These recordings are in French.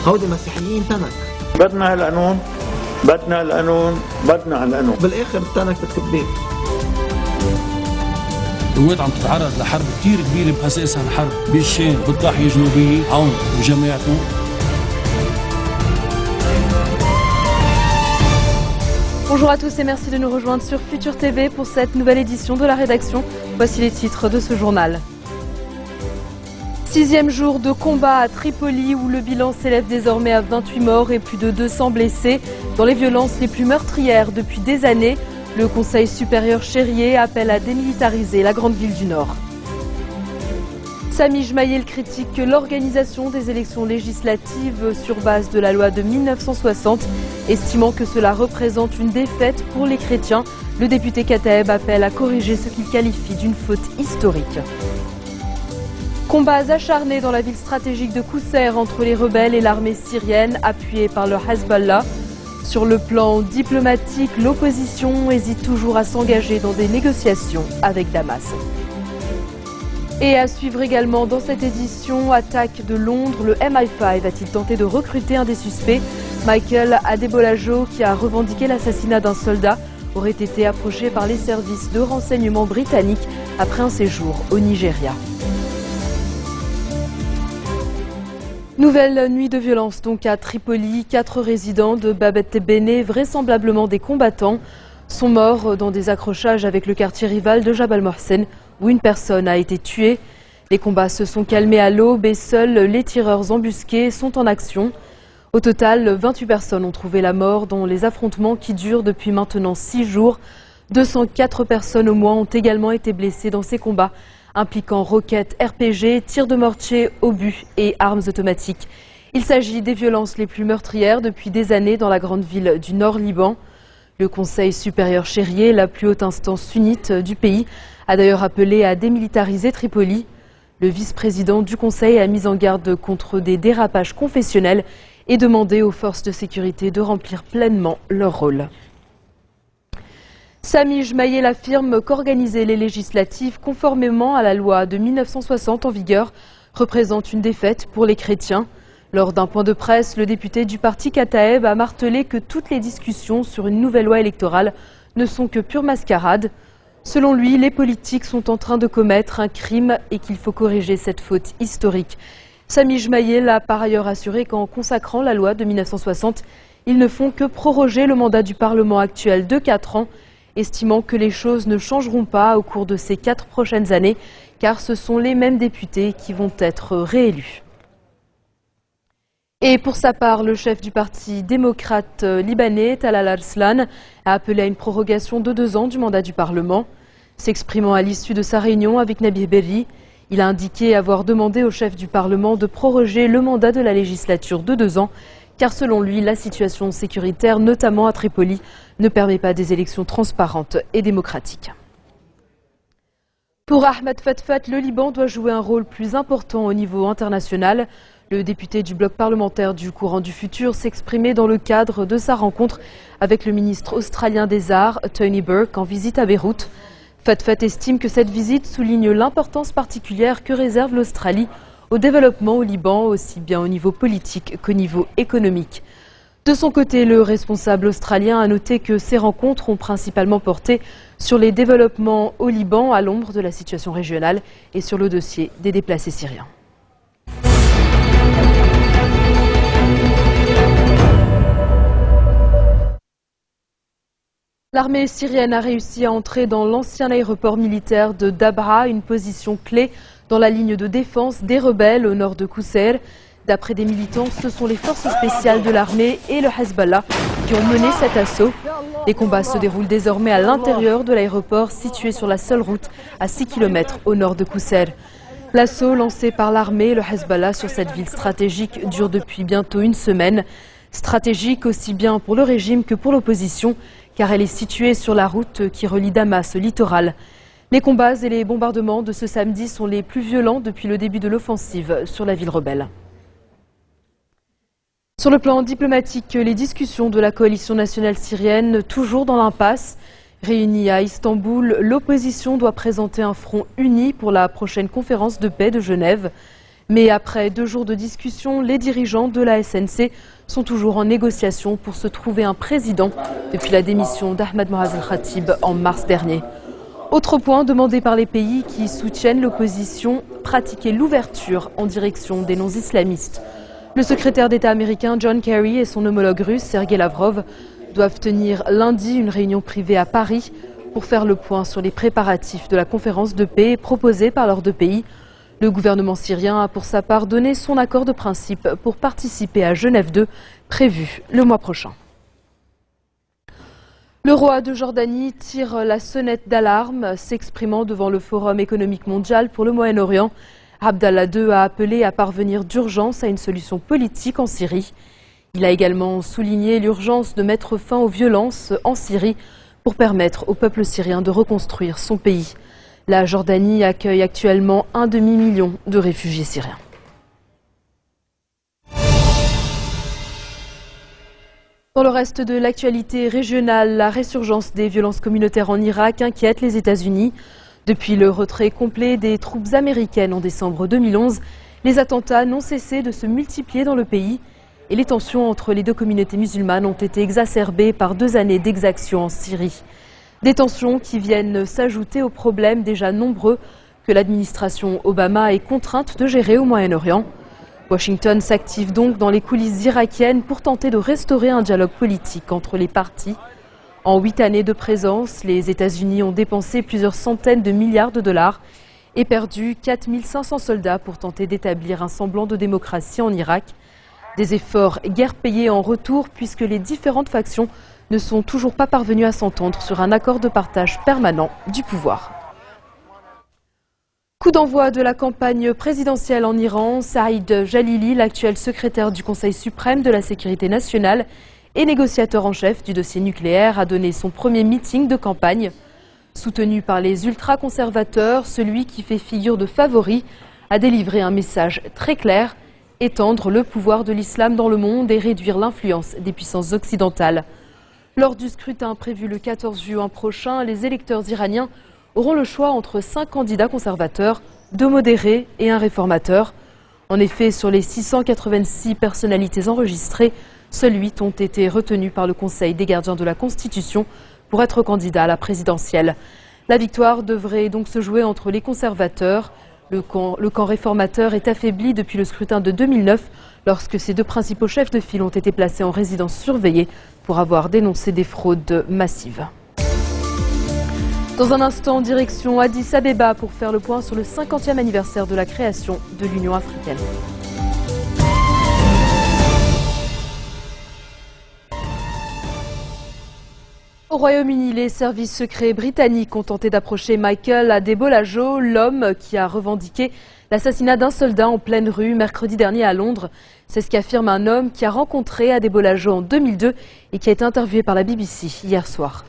هودي مسيحيين تنك. بدنا هالقانون، بدنا القانون، بدنا هالقانون. بالاخر التنك بتكبيه. الكويت عم تتعرض لحرب كثير كبيره باساسها الحرب بالشام بالضاحيه الجنوبيه، عون وجماعته. Bonjour à tous et merci de nous rejoindre sur Futur TV pour cette nouvelle édition de la rédaction. Voici les titres de ce journal. 6e jour de combat à Tripoli où le bilan s'élève désormais à 28 morts et plus de 200 blessés. Dans les violences les plus meurtrières depuis des années, le Conseil supérieur chérier appelle à démilitariser la grande ville du Nord. Sami Jmaïel critique l'organisation des élections législatives sur base de la loi de 1960, estimant que cela représente une défaite pour les chrétiens. Le député Kataeb appelle à corriger ce qu'il qualifie d'une faute historique. Combats acharnés dans la ville stratégique de Qousseir entre les rebelles et l'armée syrienne appuyée par le Hezbollah. Sur le plan diplomatique, l'opposition hésite toujours à s'engager dans des négociations avec Damas. Et à suivre également dans cette édition, attaque de Londres, le MI5 a-t-il tenté de recruter un des suspects? Michael Adebolajo, qui a revendiqué l'assassinat d'un soldat, aurait été approché par les services de renseignement britanniques après un séjour au Nigeria. Nouvelle nuit de violence donc à Tripoli. 4 résidents de Bab el-Tebene, vraisemblablement des combattants, sont morts dans des accrochages avec le quartier rival de Jabal Mohsen, où une personne a été tuée. Les combats se sont calmés à l'aube et seuls les tireurs embusqués sont en action. Au total, 28 personnes ont trouvé la mort dans les affrontements qui durent depuis maintenant 6 jours. 204 personnes au moins ont également été blessées dans ces combats, impliquant roquettes RPG, tirs de mortier, obus et armes automatiques. Il s'agit des violences les plus meurtrières depuis des années dans la grande ville du Nord-Liban. Le Conseil supérieur chérier, la plus haute instance sunnite du pays, a d'ailleurs appelé à démilitariser Tripoli. Le vice-président du Conseil a mis en garde contre des dérapages confessionnels et demandé aux forces de sécurité de remplir pleinement leur rôle. Sami Jmaïel affirme qu'organiser les législatives conformément à la loi de 1960 en vigueur représente une défaite pour les chrétiens. Lors d'un point de presse, le député du parti Kataeb a martelé que toutes les discussions sur une nouvelle loi électorale ne sont que pure mascarade. Selon lui, les politiques sont en train de commettre un crime et qu'il faut corriger cette faute historique. Sami Jmaïel a par ailleurs assuré qu'en consacrant la loi de 1960, ils ne font que proroger le mandat du Parlement actuel de 4 ans, estimant que les choses ne changeront pas au cours de ces 4 prochaines années, car ce sont les mêmes députés qui vont être réélus. Et pour sa part, le chef du parti démocrate libanais, Talal Arslan, a appelé à une prorogation de 2 ans du mandat du Parlement. S'exprimant à l'issue de sa réunion avec Nabih Berri, il a indiqué avoir demandé au chef du Parlement de proroger le mandat de la législature de 2 ans, car selon lui, la situation sécuritaire, notamment à Tripoli, ne permet pas des élections transparentes et démocratiques. Pour Ahmed Fetfet, le Liban doit jouer un rôle plus important au niveau international. Le député du bloc parlementaire du Courant du Futur s'exprimait dans le cadre de sa rencontre avec le ministre australien des Arts, Tony Burke, en visite à Beyrouth. Fetfet estime que cette visite souligne l'importance particulière que réserve l'Australie au développement au Liban, aussi bien au niveau politique qu'au niveau économique. De son côté, le responsable australien a noté que ces rencontres ont principalement porté sur les développements au Liban à l'ombre de la situation régionale et sur le dossier des déplacés syriens. L'armée syrienne a réussi à entrer dans l'ancien aéroport militaire de Dabra, une position clé dans la ligne de défense des rebelles au nord de Qousseir. D'après des militants, ce sont les forces spéciales de l'armée et le Hezbollah qui ont mené cet assaut. Les combats se déroulent désormais à l'intérieur de l'aéroport situé sur la seule route à 6 km au nord de Qousseir. L'assaut lancé par l'armée et le Hezbollah sur cette ville stratégique dure depuis bientôt une semaine. Stratégique aussi bien pour le régime que pour l'opposition, car elle est située sur la route qui relie Damas au littoral. Les combats et les bombardements de ce samedi sont les plus violents depuis le début de l'offensive sur la ville rebelle. Sur le plan diplomatique, les discussions de la coalition nationale syrienne, toujours dans l'impasse. Réunie à Istanbul, l'opposition doit présenter un front uni pour la prochaine conférence de paix de Genève. Mais après 2 jours de discussion, les dirigeants de la SNC sont toujours en négociation pour se trouver un président depuis la démission d'Ahmed Moaz Al-Khatib en mars dernier. Autre point demandé par les pays qui soutiennent l'opposition, pratiquer l'ouverture en direction des non-islamistes. Le secrétaire d'État américain John Kerry et son homologue russe Sergei Lavrov doivent tenir lundi une réunion privée à Paris pour faire le point sur les préparatifs de la conférence de paix proposée par leurs 2 pays. Le gouvernement syrien a pour sa part donné son accord de principe pour participer à Genève 2, prévu le mois prochain. Le roi de Jordanie tire la sonnette d'alarme, s'exprimant devant le Forum économique mondial pour le Moyen-Orient. Abdallah II a appelé à parvenir d'urgence à une solution politique en Syrie. Il a également souligné l'urgence de mettre fin aux violences en Syrie pour permettre au peuple syrien de reconstruire son pays. La Jordanie accueille actuellement 1,5 million de réfugiés syriens. Dans le reste de l'actualité régionale, la résurgence des violences communautaires en Irak inquiète les États-Unis. Depuis le retrait complet des troupes américaines en décembre 2011, les attentats n'ont cessé de se multiplier dans le pays et les tensions entre les 2 communautés musulmanes ont été exacerbées par 2 années d'exactions en Syrie. Des tensions qui viennent s'ajouter aux problèmes déjà nombreux que l'administration Obama est contrainte de gérer au Moyen-Orient. Washington s'active donc dans les coulisses irakiennes pour tenter de restaurer un dialogue politique entre les parties. En 8 années de présence, les États-Unis ont dépensé plusieurs centaines de milliards de dollars et perdu 4 500 soldats pour tenter d'établir un semblant de démocratie en Irak. Des efforts guère payés en retour puisque les différentes factions ne sont toujours pas parvenues à s'entendre sur un accord de partage permanent du pouvoir. Coup d'envoi de la campagne présidentielle en Iran, Saïd Jalili, l'actuel secrétaire du Conseil suprême de la sécurité nationale et négociateur en chef du dossier nucléaire, a donné son premier meeting de campagne. Soutenu par les ultra-conservateurs, celui qui fait figure de favori a délivré un message très clair: étendre le pouvoir de l'islam dans le monde et réduire l'influence des puissances occidentales. Lors du scrutin prévu le 14 juin prochain, les électeurs iraniens auront le choix entre 5 candidats conservateurs, 2 modérés et un réformateur. En effet, sur les 686 personnalités enregistrées, seuls 8 ont été retenus par le Conseil des gardiens de la Constitution pour être candidats à la présidentielle. La victoire devrait donc se jouer entre les conservateurs. Le camp réformateur est affaibli depuis le scrutin de 2009, lorsque ses 2 principaux chefs de file ont été placés en résidence surveillée pour avoir dénoncé des fraudes massives. Dans un instant, direction Addis Abeba pour faire le point sur le 50e anniversaire de la création de l'Union africaine. Au Royaume-Uni, les services secrets britanniques ont tenté d'approcher Michael Adebolajo, l'homme qui a revendiqué l'assassinat d'un soldat en pleine rue mercredi dernier à Londres. C'est ce qu'affirme un homme qui a rencontré Adebolajo en 2002 et qui a été interviewé par la BBC hier soir.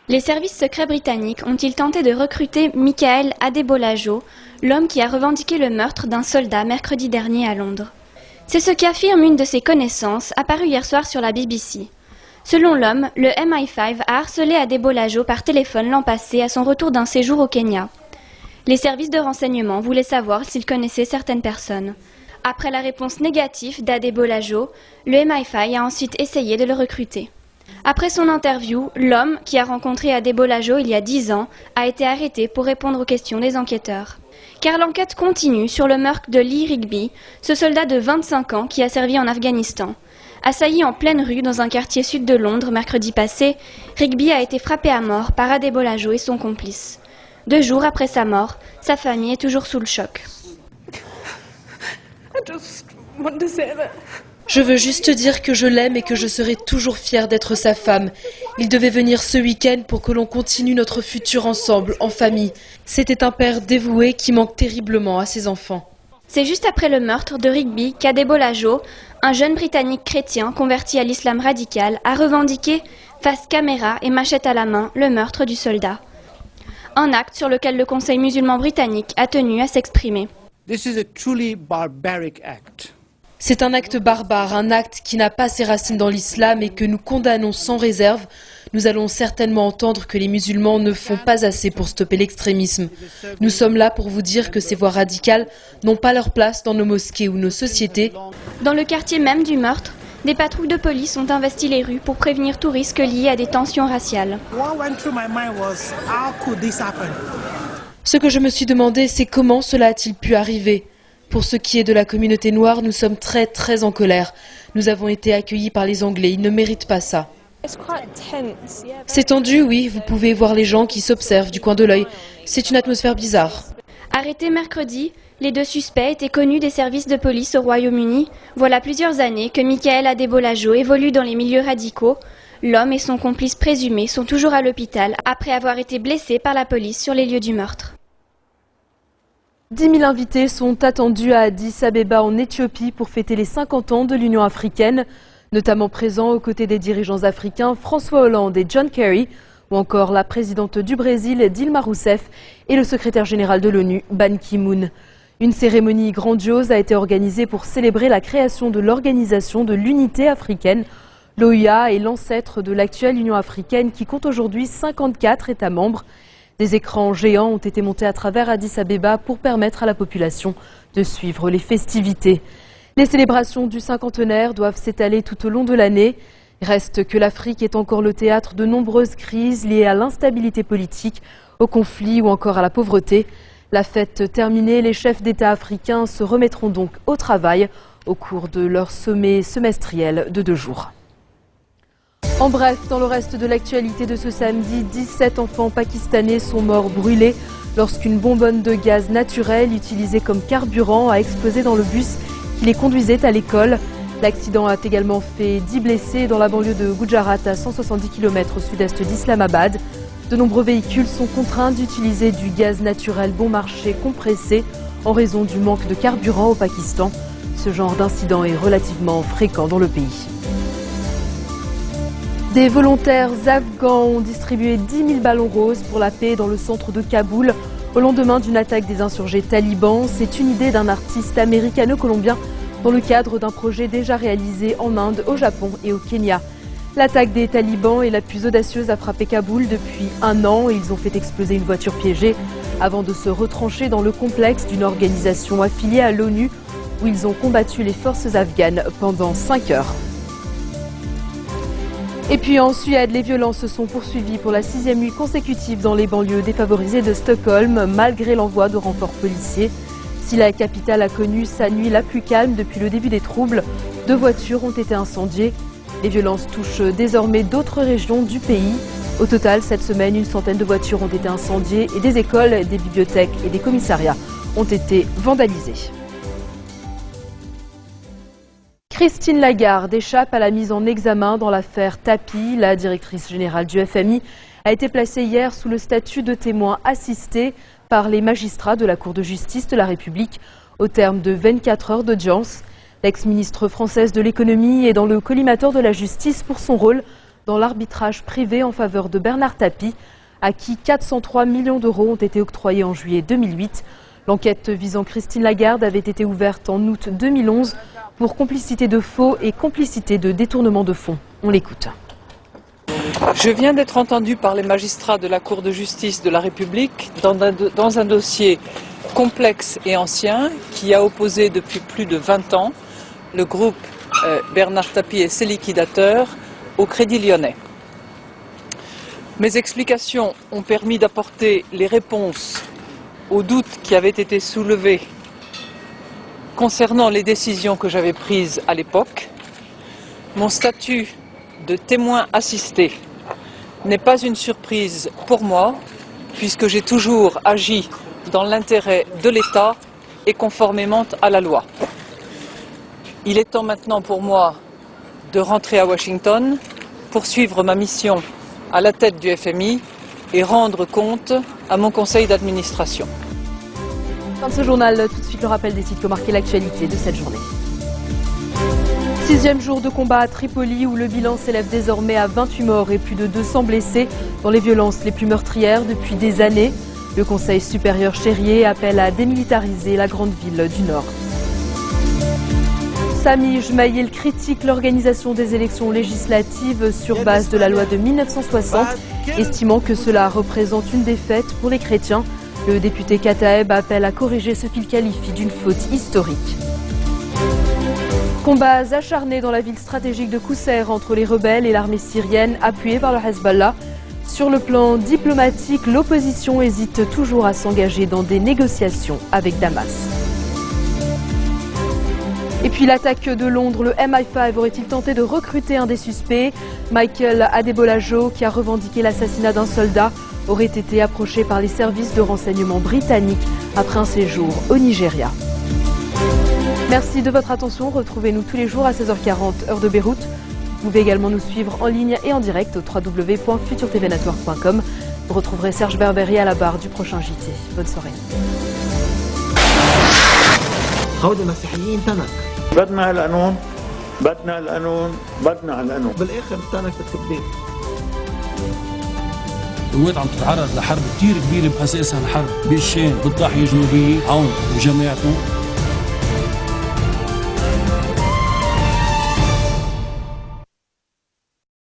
Les services secrets britanniques ont-ils tenté de recruter Michael Adebolajo, l'homme qui a revendiqué le meurtre d'un soldat mercredi dernier à Londres? C'est ce qu'affirme une de ses connaissances apparue hier soir sur la BBC. Selon l'homme, le MI5 a harcelé Adebolajo par téléphone l'an passé à son retour d'un séjour au Kenya. Les services de renseignement voulaient savoir s'il connaissait certaines personnes. Après la réponse négative d'Adebolajo, le MI5 a ensuite essayé de le recruter. Après son interview, l'homme, qui a rencontré Adebolajo il y a 10 ans, a été arrêté pour répondre aux questions des enquêteurs. Car l'enquête continue sur le meurtre de Lee Rigby, ce soldat de 25 ans qui a servi en Afghanistan. Assailli en pleine rue dans un quartier sud de Londres mercredi passé, Rigby a été frappé à mort par Adebolajo et son complice. 2 jours après sa mort, sa famille est toujours sous le choc. Je veux juste dire que je l'aime et que je serai toujours fière d'être sa femme. Il devait venir ce week-end pour que l'on continue notre futur ensemble, en famille. C'était un père dévoué qui manque terriblement à ses enfants. C'est juste après le meurtre de Rigby qu'Adebolajo, un jeune Britannique chrétien converti à l'islam radical, a revendiqué, face caméra et machette à la main, le meurtre du soldat. Un acte sur lequel le Conseil musulman britannique a tenu à s'exprimer. C'est un acte barbare, un acte qui n'a pas ses racines dans l'islam et que nous condamnons sans réserve. Nous allons certainement entendre que les musulmans ne font pas assez pour stopper l'extrémisme. Nous sommes là pour vous dire que ces voix radicales n'ont pas leur place dans nos mosquées ou nos sociétés. Dans le quartier même du meurtre, des patrouilles de police ont investi les rues pour prévenir tout risque lié à des tensions raciales. Ce que je me suis demandé, c'est comment cela a-t-il pu arriver? Pour ce qui est de la communauté noire, nous sommes très en colère. Nous avons été accueillis par les Anglais, ils ne méritent pas ça. C'est tendu, oui, vous pouvez voir les gens qui s'observent du coin de l'œil. C'est une atmosphère bizarre. Arrêtés mercredi, les 2 suspects étaient connus des services de police au Royaume-Uni. Voilà plusieurs années que Michael Adebolajo évolue dans les milieux radicaux. L'homme et son complice présumé sont toujours à l'hôpital après avoir été blessés par la police sur les lieux du meurtre. 10 000 invités sont attendus à Addis Abeba en Éthiopie pour fêter les 50 ans de l'Union africaine, notamment présents aux côtés des dirigeants africains François Hollande et John Kerry, ou encore la présidente du Brésil Dilma Rousseff et le secrétaire général de l'ONU Ban Ki-moon. Une cérémonie grandiose a été organisée pour célébrer la création de l'Organisation de l'Unité africaine. L'OUA est l'ancêtre de l'actuelle Union africaine qui compte aujourd'hui 54 États membres. Des écrans géants ont été montés à travers Addis Abeba pour permettre à la population de suivre les festivités. Les célébrations du cinquantenaire doivent s'étaler tout au long de l'année. Reste que l'Afrique est encore le théâtre de nombreuses crises liées à l'instabilité politique, au conflit ou encore à la pauvreté. La fête terminée, les chefs d'État africains se remettront donc au travail au cours de leur sommet semestriel de 2 jours. En bref, dans le reste de l'actualité de ce samedi, 17 enfants pakistanais sont morts brûlés lorsqu'une bonbonne de gaz naturel utilisée comme carburant a explosé dans le bus qui les conduisait à l'école. L'accident a également fait 10 blessés dans la banlieue de Gujarat à 170 km au sud-est d'Islamabad. De nombreux véhicules sont contraints d'utiliser du gaz naturel bon marché compressé en raison du manque de carburant au Pakistan. Ce genre d'incident est relativement fréquent dans le pays. Des volontaires afghans ont distribué 10 000 ballons roses pour la paix dans le centre de Kaboul au lendemain d'une attaque des insurgés talibans. C'est une idée d'un artiste américano-colombien dans le cadre d'un projet déjà réalisé en Inde, au Japon et au Kenya. L'attaque des talibans est la plus audacieuse à frapper Kaboul depuis 1 an. Ils ont fait exploser une voiture piégée avant de se retrancher dans le complexe d'une organisation affiliée à l'ONU où ils ont combattu les forces afghanes pendant 5 heures. Et puis en Suède, les violences se sont poursuivies pour la 6e nuit consécutive dans les banlieues défavorisées de Stockholm, malgré l'envoi de renforts policiers. Si la capitale a connu sa nuit la plus calme depuis le début des troubles, 2 voitures ont été incendiées. Les violences touchent désormais d'autres régions du pays. Au total, cette semaine, une centaine de voitures ont été incendiées et des écoles, des bibliothèques et des commissariats ont été vandalisés. Christine Lagarde échappe à la mise en examen dans l'affaire Tapie. La directrice générale du FMI a été placée hier sous le statut de témoin assisté par les magistrats de la Cour de justice de la République au terme de 24 heures d'audience. L'ex-ministre française de l'économie est dans le collimateur de la justice pour son rôle dans l'arbitrage privé en faveur de Bernard Tapie, à qui 403 millions d'euros ont été octroyés en juillet 2008. L'enquête visant Christine Lagarde avait été ouverte en août 2011 pour complicité de faux et complicité de détournement de fonds. On l'écoute. Je viens d'être entendue par les magistrats de la Cour de justice de la République dans un dossier complexe et ancien qui a opposé depuis plus de 20 ans le groupe Bernard Tapie et ses liquidateurs au Crédit Lyonnais. Mes explications ont permis d'apporter les réponses aux doutes qui avaient été soulevés concernant les décisions que j'avais prises à l'époque. Mon statut de témoin assisté n'est pas une surprise pour moi, puisque j'ai toujours agi dans l'intérêt de l'État et conformément à la loi. Il est temps maintenant pour moi de rentrer à Washington, poursuivre ma mission à la tête du FMI et rendre compte à mon conseil d'administration. Dans ce journal, tout de suite le rappel des titres qui ont marqué l'actualité de cette journée. 6e jour de combat à Tripoli où le bilan s'élève désormais à 28 morts et plus de 200 blessés dans les violences les plus meurtrières depuis des années. Le Conseil supérieur chérier appelle à démilitariser la grande ville du Nord. Sami Jmaïl critique l'organisation des élections législatives sur base de la loi de 1960, estimant que cela représente une défaite pour les chrétiens. Le député Kataeb appelle à corriger ce qu'il qualifie d'une faute historique. Combats acharnés dans la ville stratégique de Qousseir entre les rebelles et l'armée syrienne appuyée par le Hezbollah. Sur le plan diplomatique, l'opposition hésite toujours à s'engager dans des négociations avec Damas. Et puis l'attaque de Londres, le MI5 aurait-il tenté de recruter un des suspects? Michael Adebolajo, qui a revendiqué l'assassinat d'un soldat, aurait été approché par les services de renseignement britanniques après un séjour au Nigeria. Merci de votre attention. Retrouvez-nous tous les jours à 16h40 heure de Beyrouth. Vous pouvez également nous suivre en ligne et en direct au www.futurtvnetwork.com. Vous retrouverez Serge Berberi à la barre du prochain JT. Bonne soirée. هودي مسيحيين تنك بدنا القانون بدنا القانون بدنا القانون بالاخر تنك بتكبين. الكويت عم تتعرض لحرب كتير كبيرة بأساسها الحرب بالشام بالضاحية الجنوبية عون وجماعته